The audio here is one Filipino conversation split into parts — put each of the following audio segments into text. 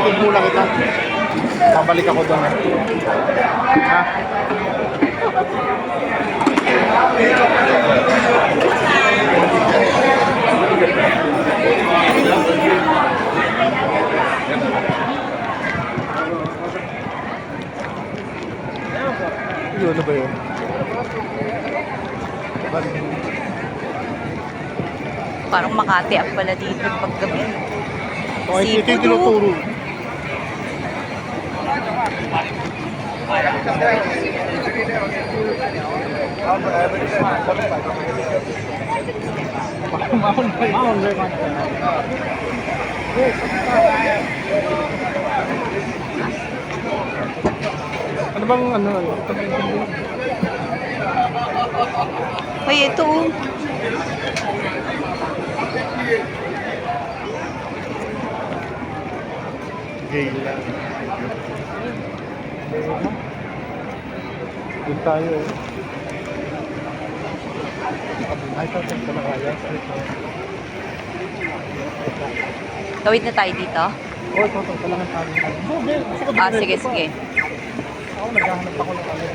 Hatid muna kita. Pabalik ako doon. Ha? Yun, ano ba yun? Parang Makati ang pala dito paggabi. Okay, ito yung tinuturo. Ano bang ano? Hoy, ito oh. Gay lang. Doon tayo eh. Ay, ito na kaya. Tawid na tayo dito? Oh, ito. Kailangan tayo. Ah, sige, sige. Ako, naghahanap ako ng ano.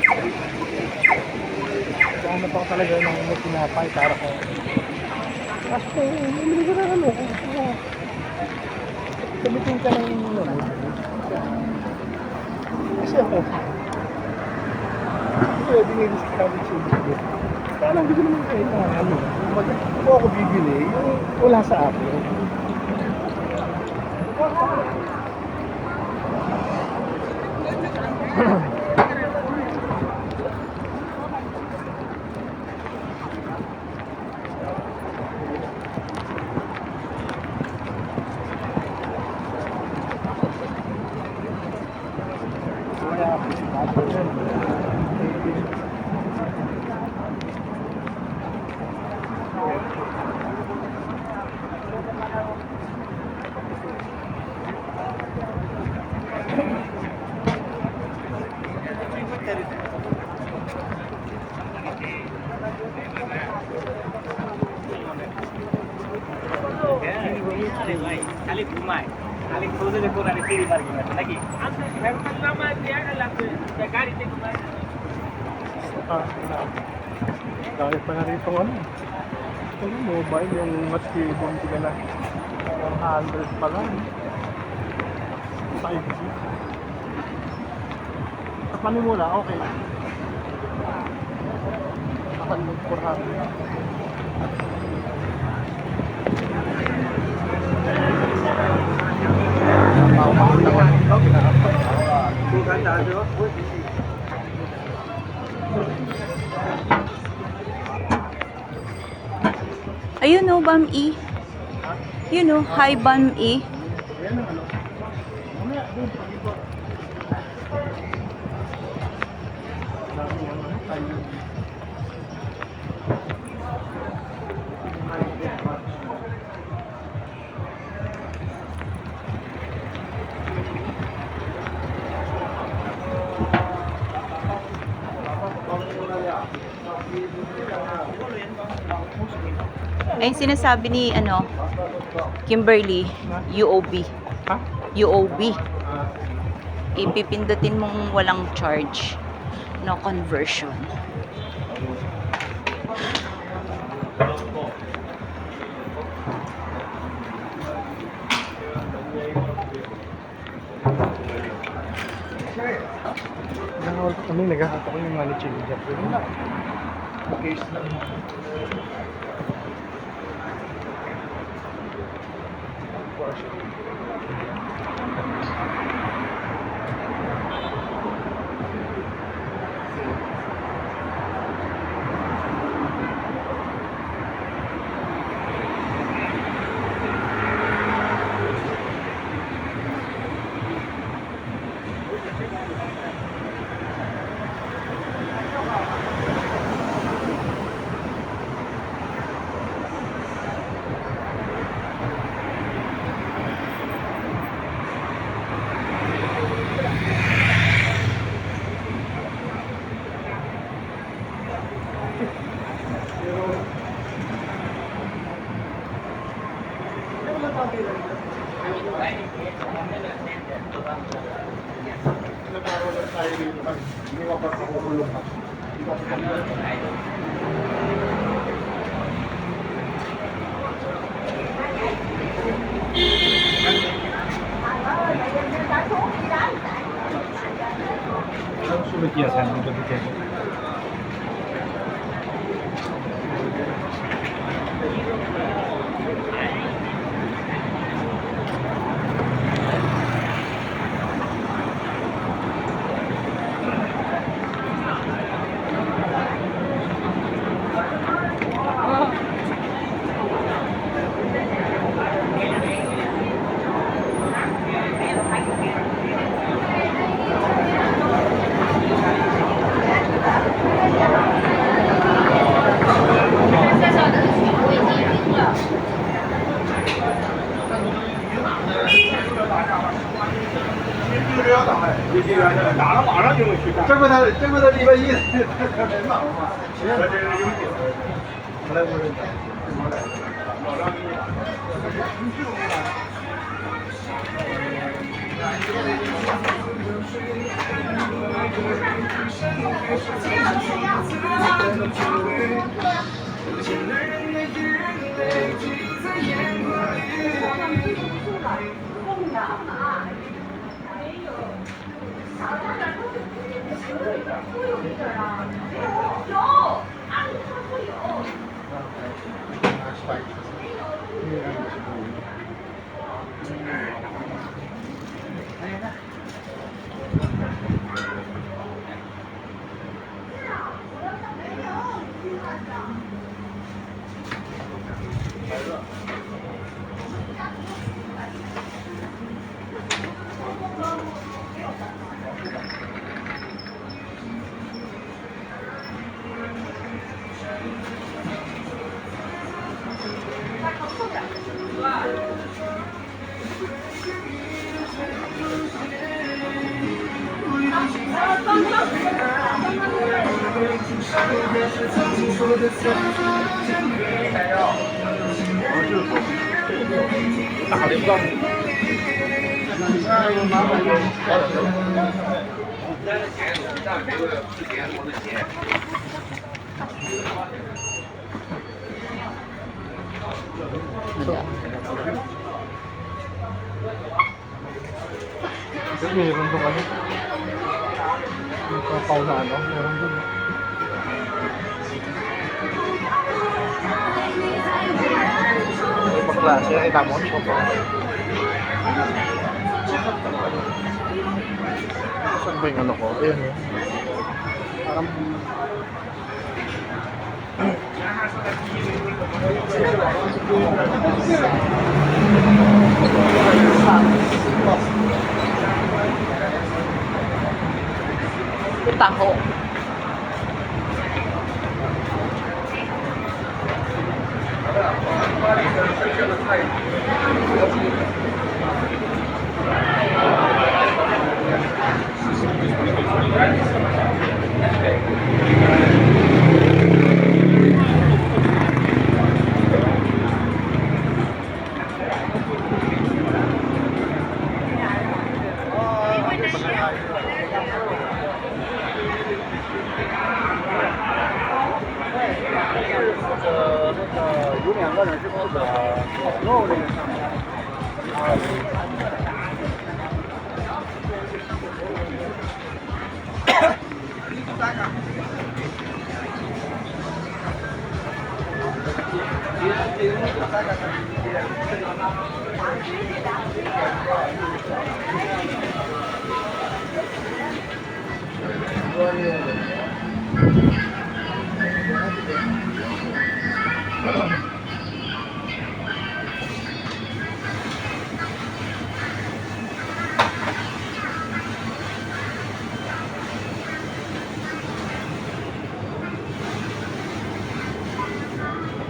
Naghahanap ako talaga ng may pinapay para ko. Kasi, hindi ko na ano. Sabitin ka ng ano. Kasi ako, pwede nga yung college yung parang hindi ko naman kayo na ano. Kung ako bibili, yung wala sa akin. খালি ঘুমায় খালি খোঁজে যে কোন সিঁড়ি পার কিনা নাকি গাড়িতে ঘুমায় Dahil pa na rito ano. Yung mobile, yung mas kibong sila na 100 pa lang. 5G. Sa panimula, okay. Nakalog 400. Ayun oh, Bam E. Yun oh, hi Bam E. Ayun sinasabi ni ano, Kimberly, UOB. Ha? UOB. Ipipindutin mong walang charge. No conversion. Ano yung naghahanap ako yung money changer? Yun lang. Case lang. Nagkaroon tayo dito. Hindi ka pa kukulong ka. Hindi ka pa 수를 끼어서 하는 건 되죠.这个礼拜一没忙嘛？我这有酒，后来我打的棒。Meron doon ano? Yung pau na ano? Meron doon. Ibang klase. Ay, tamo. Saan ba yung ano ko? Ayan o. Parang... Taho.有两个人是那个烤肉那个上面。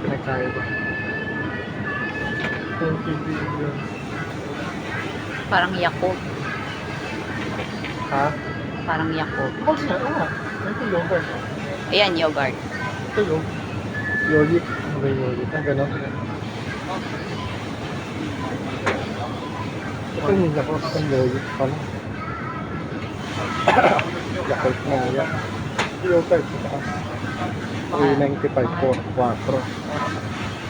Pinagkaiba. Parang Yakult. Ha? Parang Yakult. Oo nga. Ito yogurt. Ayan, yogurt. Ito yung yogurt. Okay, yogurt. Ang gano'n. Ay, nako, ang logic pala. Yakult na yan. Yung type sa taas. 395 4.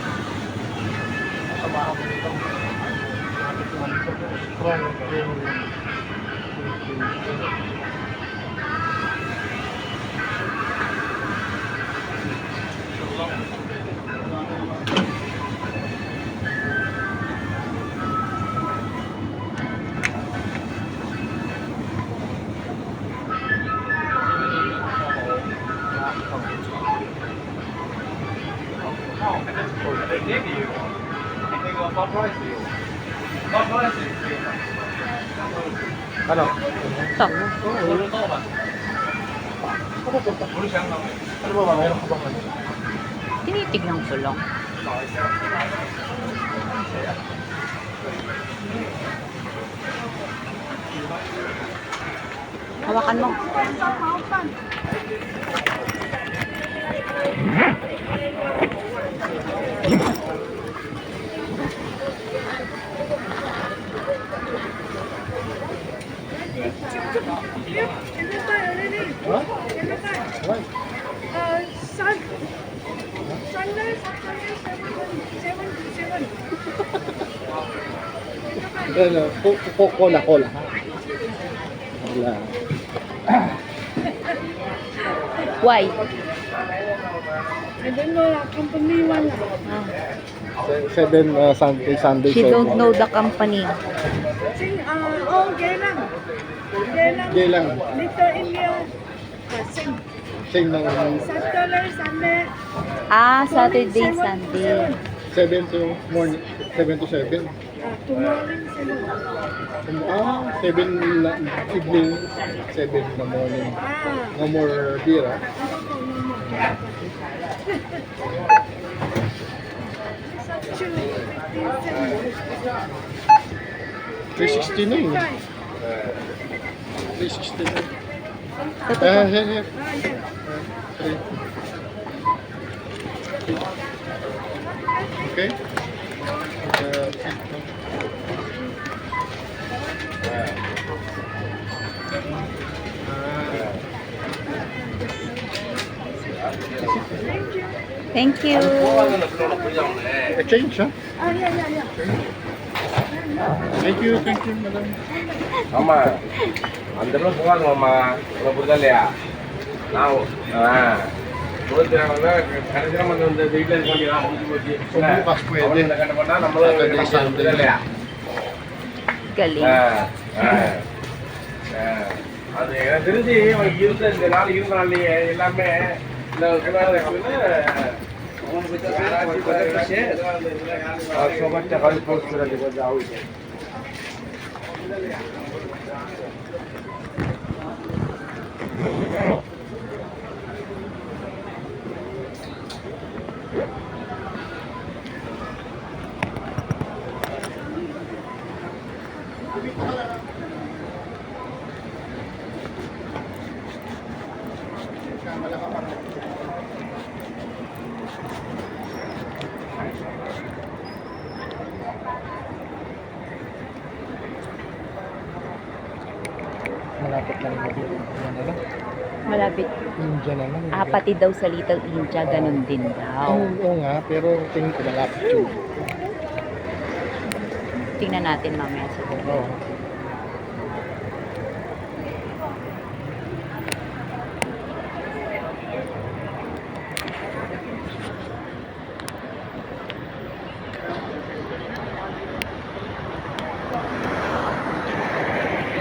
Ano? Ito. Ano ba? Mayroon ka bang ano? Tinitignan ko lang. Hawakan mo. Ha? Why? Sunrise 7 Ano? Cola. Cola. Why? I don't know, company one. Seven Sunday. She don't know the company. Sing, Geylang. Gay lang. Little India. Sing. Sing ng Saturday, Sunday. Saturday, Sunday. 7 to morning. 7 to 7. Tomorrow, 7 na evening. 7 in the morning. No more beer, ah. $360 na yun. 360 na. Ito. Here. Okay. Thank you. Exchange, huh? yeah. Thank you, madam. ஆமா அந்த அளவு போகாதுமாம்மா உங்களை புரிதா இல்லையா நான் கொடுத்துறாங்க கடைசியாக வந்து இந்த வீட்டில் இருக்க வேண்டியதான் முடிஞ்சு போச்சு Bukas pwede. இந்த கட்ட பண்ணா நம்மளும் புரிதா இல்லையா Galing. அது எனக்கு தெரிஞ்சு அவனுக்கு இருந்த இந்த நாள் இருந்த நாள்லயே எல்லாமே இந்த সবার টাকা পোস্ট করে দেবো যা হয়েছে Malapit lang dito. Yan na lang. Malapit. India naman. Pati daw sa Little India, ganun din daw. Oo nga, pero tingin ko malapit yun. Tingnan natin mamaya siguro. Oo.